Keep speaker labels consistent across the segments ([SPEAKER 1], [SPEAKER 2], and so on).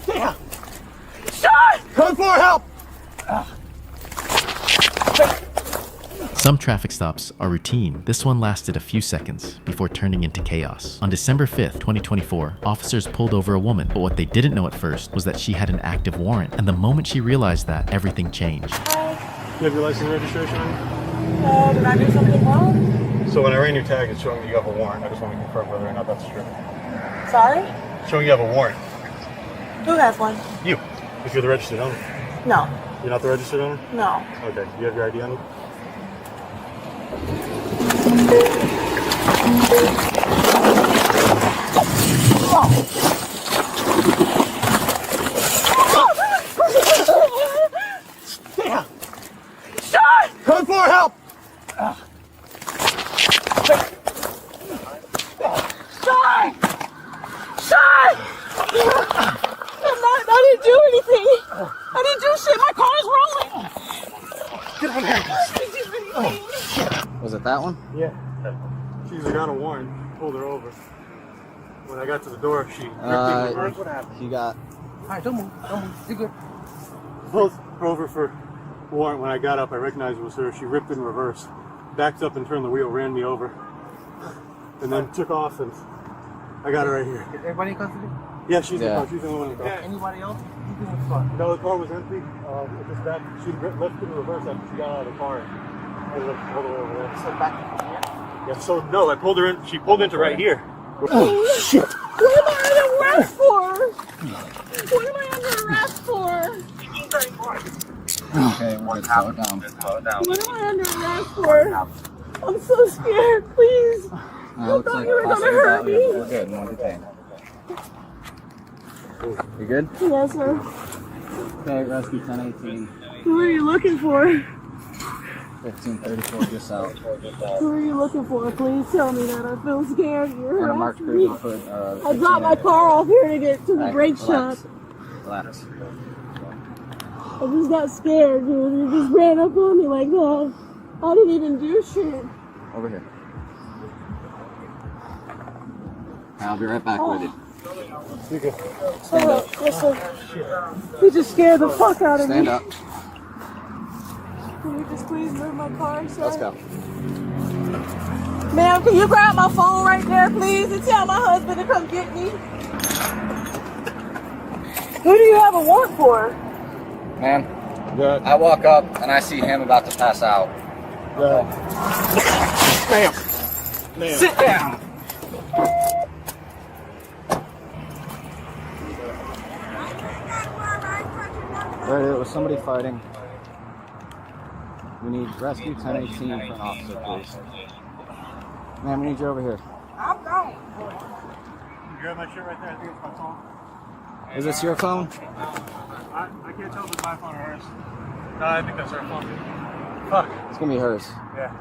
[SPEAKER 1] Damn! Shot! Come for help!
[SPEAKER 2] Some traffic stops are routine. This one lasted a few seconds before turning into chaos. On December 5th, 2024, officers pulled over a woman, but what they didn't know at first was that she had an active warrant, and the moment she realized that, everything changed.
[SPEAKER 1] You have your license and registration on you?
[SPEAKER 3] Did I do something wrong?
[SPEAKER 1] So when I ran your tag, it's showing that you have a warrant. I just want to confirm whether or not that's true.
[SPEAKER 3] Sorry?
[SPEAKER 1] Showing you have a warrant.
[SPEAKER 3] Who has one?
[SPEAKER 1] You, if you're the registered owner.
[SPEAKER 3] No.
[SPEAKER 1] You're not the registered owner?
[SPEAKER 3] No.
[SPEAKER 1] Okay, do you have your ID on you? Damn!
[SPEAKER 3] Shot!
[SPEAKER 1] Come for help!
[SPEAKER 3] Shot! Shot! I didn't do anything. I didn't do shit. My car is rolling.
[SPEAKER 1] Get on here.
[SPEAKER 4] Was it that one?
[SPEAKER 1] Yeah. She's got a warrant. Pulled her over. When I got to the door, she ripped in reverse. What happened?
[SPEAKER 4] He got.
[SPEAKER 5] Alright, don't move. You're good.
[SPEAKER 1] Pulled her over for warrant. When I got up, I recognized it was her. She ripped in reverse, backed up and turned the wheel, ran me over, and then took off. And I got her right here.
[SPEAKER 5] Is everybody in custody?
[SPEAKER 1] Yeah, she's the car. She's the only one in the car.
[SPEAKER 5] Anybody else? You doing fun?
[SPEAKER 1] No, the car was empty. It was back. She left in reverse after she got out of the car. And ended up all the way over there.
[SPEAKER 5] So back here?
[SPEAKER 1] Yeah. So no, I pulled her in. She pulled into right here.
[SPEAKER 3] Oh shit! What am I under arrest for? What am I under arrest for?
[SPEAKER 4] Okay, we're gonna slow it down.
[SPEAKER 3] What am I under arrest for? I'm so scared. Please. I
[SPEAKER 4] Looks
[SPEAKER 3] thought
[SPEAKER 4] like
[SPEAKER 3] you were gonna
[SPEAKER 4] possibly
[SPEAKER 3] hurt me.
[SPEAKER 4] We're good. No detained. You good?
[SPEAKER 3] Yes, sir.
[SPEAKER 4] Okay, rescue 1018,
[SPEAKER 3] Who are you looking for?
[SPEAKER 4] 1534, just out.
[SPEAKER 3] Who are you looking for? Please tell me that. I feel scared. You're
[SPEAKER 4] On a marked
[SPEAKER 3] harassing me.
[SPEAKER 4] cruiser foot.
[SPEAKER 3] I dropped my car off here to get to the brake shop.
[SPEAKER 4] Relax.
[SPEAKER 3] I just got scared, dude. You just ran up on me like that. I didn't even do shit.
[SPEAKER 4] Over here. I'll be right back with you.
[SPEAKER 3] Stand up. Yes, sir. You just scared the fuck out of me.
[SPEAKER 4] Stand up.
[SPEAKER 3] Can you just please move my car, sir?
[SPEAKER 4] Let's go.
[SPEAKER 3] Ma'am, can you grab my phone right there, please, and tell my husband to come get me? Who do you have a warrant for?
[SPEAKER 4] Man,
[SPEAKER 1] Good.
[SPEAKER 4] I walk up and I see him about to pass out.
[SPEAKER 1] Good. Ma'am.
[SPEAKER 4] Sit down. Alright, it was somebody fighting. We need rescue 1018 for an officer, please. Man, we need you over here.
[SPEAKER 3] I'm gone.
[SPEAKER 1] You grab my shirt right there. I think it's my phone.
[SPEAKER 4] Is this your phone?
[SPEAKER 1] I can't tell if it's my phone or hers. No, I think that's her phone. Fuck.
[SPEAKER 4] It's gonna be hers.
[SPEAKER 1] Yeah.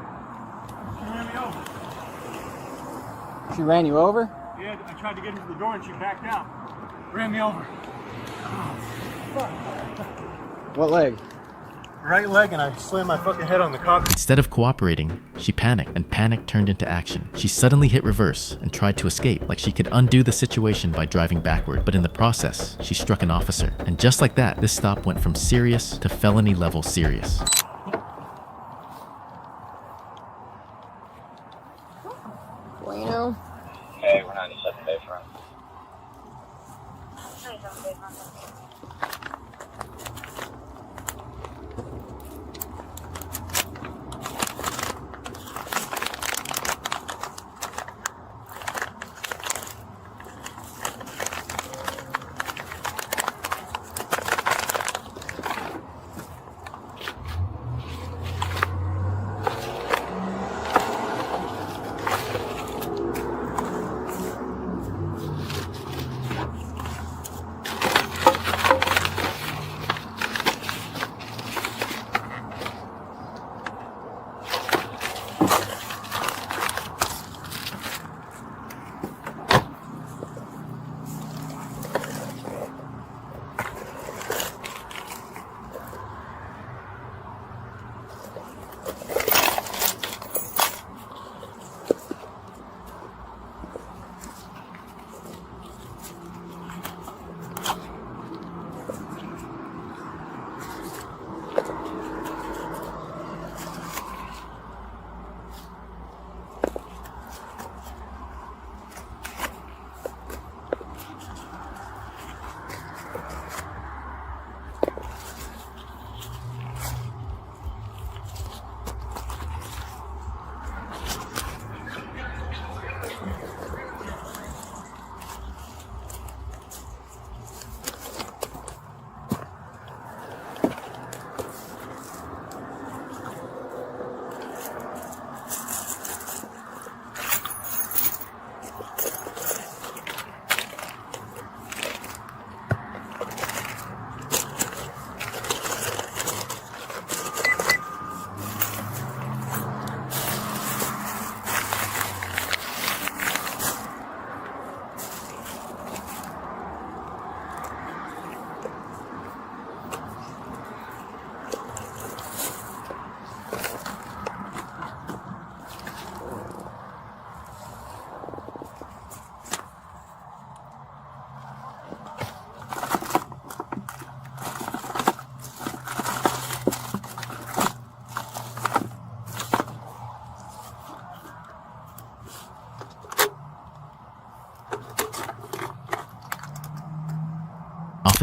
[SPEAKER 1] She ran me over.
[SPEAKER 4] She ran you over?
[SPEAKER 1] Yeah, I tried to get into the door and she backed out. Ran me over.
[SPEAKER 4] What leg?
[SPEAKER 1] Right leg, and I slammed my fucking head on the cockpit.
[SPEAKER 2] Instead of cooperating, she panicked, and panic turned into action. She suddenly hit reverse and tried to escape, like she could undo the situation by driving backward, but in the process, she struck an officer. And just like that, this stop went from serious to felony level serious.
[SPEAKER 3] Bueno.
[SPEAKER 4] Hey, we're 97 Bayfront.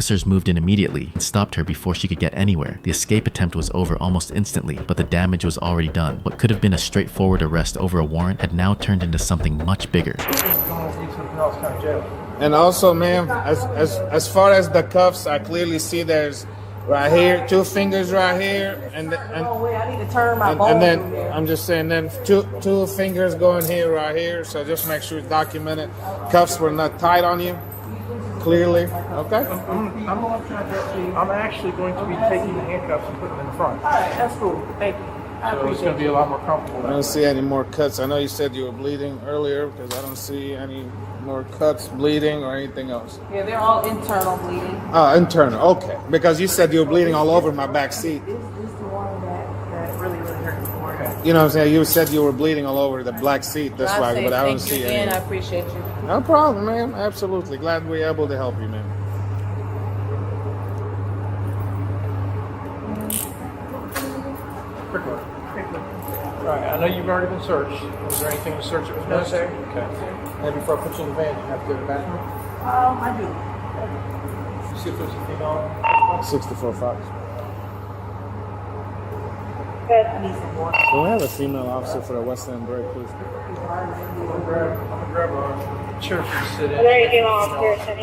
[SPEAKER 2] Officers moved in immediately and stopped her before she could get anywhere. The escape attempt was over almost instantly, but the damage was already done. What could have been a straightforward arrest over a warrant had now turned into something much bigger.
[SPEAKER 6] And also, ma'am, as far as the cuffs, I clearly see there's right here, 2 fingers right here, and
[SPEAKER 3] I need to turn my
[SPEAKER 6] and then I'm just saying, then two fingers going here, right here. So just make sure it's documented. Cuffs were not tied on you, clearly. Okay.
[SPEAKER 5] I'm actually going to be taking the handcuffs and putting them in front.
[SPEAKER 3] All right, that's cool. Thank you. I
[SPEAKER 5] So it's
[SPEAKER 3] appreciate
[SPEAKER 5] going to be a lot more comfortable.
[SPEAKER 6] I don't see any more cuts. I know you said you were bleeding earlier, because I don't see any more cuts, bleeding, or anything else.
[SPEAKER 3] Yeah, they're all internal bleeding.
[SPEAKER 6] Internal. Okay. Because you said you were bleeding all over my back seat.
[SPEAKER 3] This is the one that really hurts more.
[SPEAKER 6] You know what I'm saying? You said you were bleeding all over the black seat. That's
[SPEAKER 3] I
[SPEAKER 6] why,
[SPEAKER 3] say
[SPEAKER 6] but I don't
[SPEAKER 3] thank you
[SPEAKER 6] see
[SPEAKER 3] again.
[SPEAKER 6] any.
[SPEAKER 3] I appreciate you.
[SPEAKER 6] No problem, man. Absolutely. Glad we're able to help you, man.
[SPEAKER 5] Quick one. All right, I know you've already been searched. Was there anything to search that was necessary? Okay. And before I put you in the van, you have to go to the bathroom?
[SPEAKER 3] I do.
[SPEAKER 5] See if there's a female.
[SPEAKER 6] 64 Fox.
[SPEAKER 3] I need some water.
[SPEAKER 6] Can we have a female officer for the West End break, please?
[SPEAKER 5] I'm gonna grab a chair for you to sit in.
[SPEAKER 7] There you go, upstairs, honey.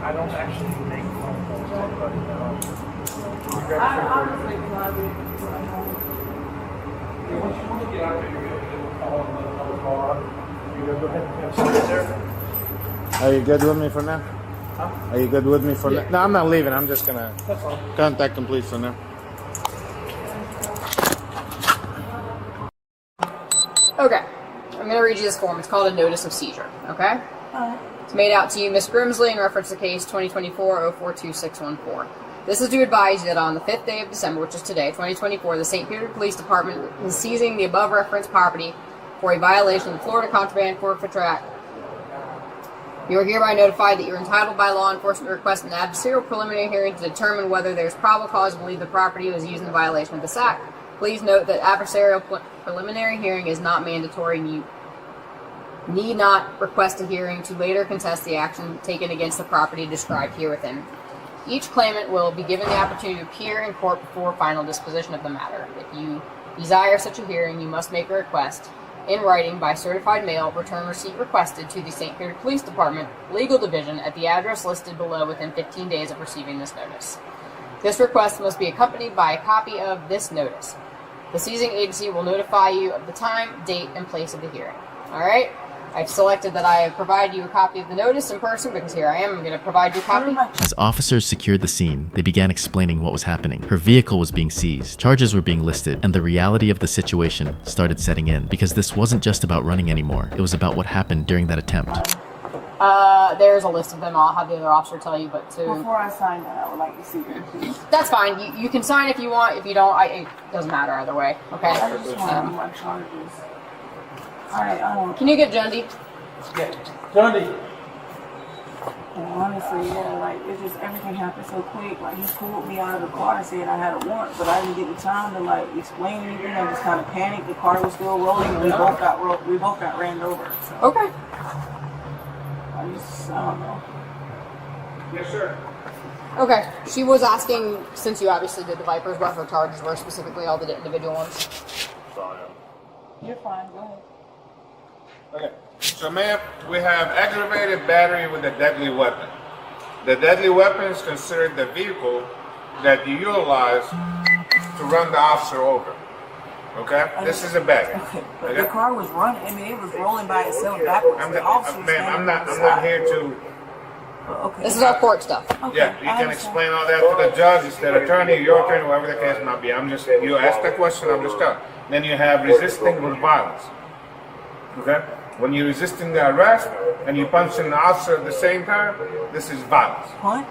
[SPEAKER 5] I don't actually make phone calls, but you grab a chair once you get out there, you're going to do a call and then another call up. You're going to go ahead and sit there.
[SPEAKER 6] Are you good with me for now? Are you good with me for now? No, I'm not leaving. I'm just going to
[SPEAKER 5] That's all.
[SPEAKER 6] contact complete for now.
[SPEAKER 8] Okay, I'm going to read you this form. It's called a notice of seizure, okay? It's made out to you, Miss Grimsley, in reference to case 2024-042614. This is to advise you that on the 5th day of December, which is today, 2024, the St. Peter Police Department is seizing the above referenced property for a violation of the Florida Contraband Forfeiture Act. You are hereby notified that you are entitled by law enforcement to request an adversarial preliminary hearing to determine whether there is probable cause to believe the property was used in violation of this act. Please note that adversarial preliminary hearing is not mandatory, and you need not request a hearing to later contest the action taken against the property described here within. Each claimant will be given the opportunity to appear in court before final disposition of the matter. If you desire such a hearing, you must make a request in writing by certified mail, return receipt requested to the St. Peter Police Department Legal Division at the address listed below within 15 days of receiving this notice. This request must be accompanied by a copy of this notice. The seizing agency will notify you of the time, date, and place of the hearing. Alright? I've selected that I provide you a copy of the notice in person because here I am. I'm going to provide you a copy.
[SPEAKER 2] As officers secured the scene, they began explaining what was happening. Her vehicle was being seized, charges were being listed, and the reality of the situation started setting in, because this wasn't just about running anymore. It was about what happened during that attempt.
[SPEAKER 8] There's a list of them. I'll have the other officer tell you, but
[SPEAKER 3] Before I sign that, I would like to see them, please.
[SPEAKER 8] that's fine. You can sign if you want. If you don't, it doesn't matter either way. Okay.
[SPEAKER 3] I just want my charges. Alright,
[SPEAKER 8] Can you get Jundy?
[SPEAKER 5] Yeah. Johnny.
[SPEAKER 3] and honestly, yeah, like, it's just, everything happened so quick. Like, he pulled me out of the car and said I had a warrant, but I didn't get the time to, like, explain anything. I just kind of panicked. The car was still rolling, and we both got ran over. So,
[SPEAKER 8] Okay.
[SPEAKER 3] I don't know.
[SPEAKER 5] Yes, sir.
[SPEAKER 8] Okay. She was asking, since you obviously did the Vipers, what her charges were, specifically all the individual ones.
[SPEAKER 3] You're fine, go ahead.
[SPEAKER 6] Okay. So, ma'am, we have aggravated battery with a deadly weapon. The deadly weapon is considered the vehicle that you utilize to run the officer over. Okay? This is a battery.
[SPEAKER 3] Okay, but the car was running. I mean, it was rolling by itself backwards.
[SPEAKER 6] I'm
[SPEAKER 3] The officer was
[SPEAKER 6] ma'am, I'm
[SPEAKER 3] standing on the
[SPEAKER 6] not
[SPEAKER 3] side.
[SPEAKER 6] here to.
[SPEAKER 3] Okay.
[SPEAKER 8] This is all court stuff.
[SPEAKER 3] Okay,
[SPEAKER 6] Yeah, you
[SPEAKER 3] I
[SPEAKER 6] can
[SPEAKER 3] understand.
[SPEAKER 6] explain all that to the judge, it's the attorney, your attorney, whoever the case might be. I'm just, you ask the question, I'm just telling. Then you have resisting with violence. Okay? When you're resisting the arrest and you punching the officer at the same time, this is violence.
[SPEAKER 3] Punch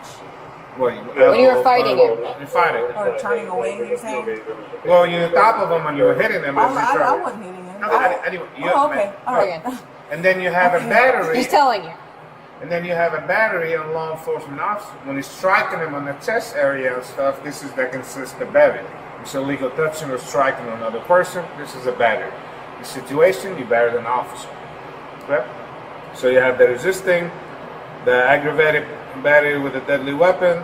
[SPEAKER 6] Well,
[SPEAKER 8] When you were fighting him.
[SPEAKER 6] You're fighting.
[SPEAKER 3] or turning away, you're saying?
[SPEAKER 6] Well, you're on top of him and you're hitting him as you
[SPEAKER 3] I
[SPEAKER 6] try.
[SPEAKER 3] wasn't hitting him.
[SPEAKER 6] No, anyway,
[SPEAKER 3] Oh, okay. All right.
[SPEAKER 8] Again.
[SPEAKER 6] And then you have a battery.
[SPEAKER 8] He's telling you.
[SPEAKER 6] And then you have a battery on law enforcement officer. When he's striking him on the chest area and stuff, this is that consists of battery. It's illegal touching or striking another person. This is a battery. The situation, you battered an officer. Okay? So you have the resisting, the aggravated battery with a deadly weapon,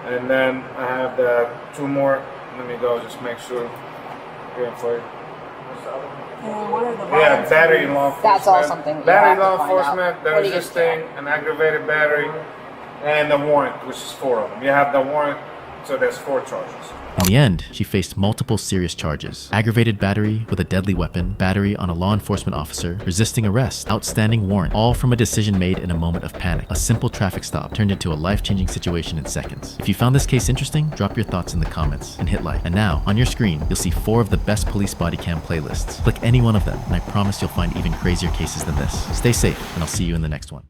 [SPEAKER 6] and then I have the two more. Let me go, just make sure. Yeah, for you.
[SPEAKER 3] And what are the
[SPEAKER 6] Yeah,
[SPEAKER 3] violence
[SPEAKER 6] battery
[SPEAKER 3] rates?
[SPEAKER 6] in law enforcement.
[SPEAKER 8] That's all something that you
[SPEAKER 6] battery
[SPEAKER 8] have to
[SPEAKER 6] law
[SPEAKER 8] find
[SPEAKER 6] enforcement,
[SPEAKER 8] out.
[SPEAKER 6] the
[SPEAKER 8] What do you
[SPEAKER 6] resisting,
[SPEAKER 8] get?
[SPEAKER 6] an aggravated battery, and the warrant, which is 4 of them. You have the warrant, so there's 4 charges.
[SPEAKER 2] In the end, she faced multiple serious charges: aggravated battery with a deadly weapon, battery on a law enforcement officer, resisting arrest, outstanding warrant, all from a decision made in a moment of panic. A simple traffic stop turned into a life-changing situation in seconds. If you found this case interesting, drop your thoughts in the comments and hit like. And now, on your screen, you'll see 4 of the best police body cam playlists. Click any one of them, and I promise you'll find even crazier cases than this. Stay safe, and I'll see you in the next one.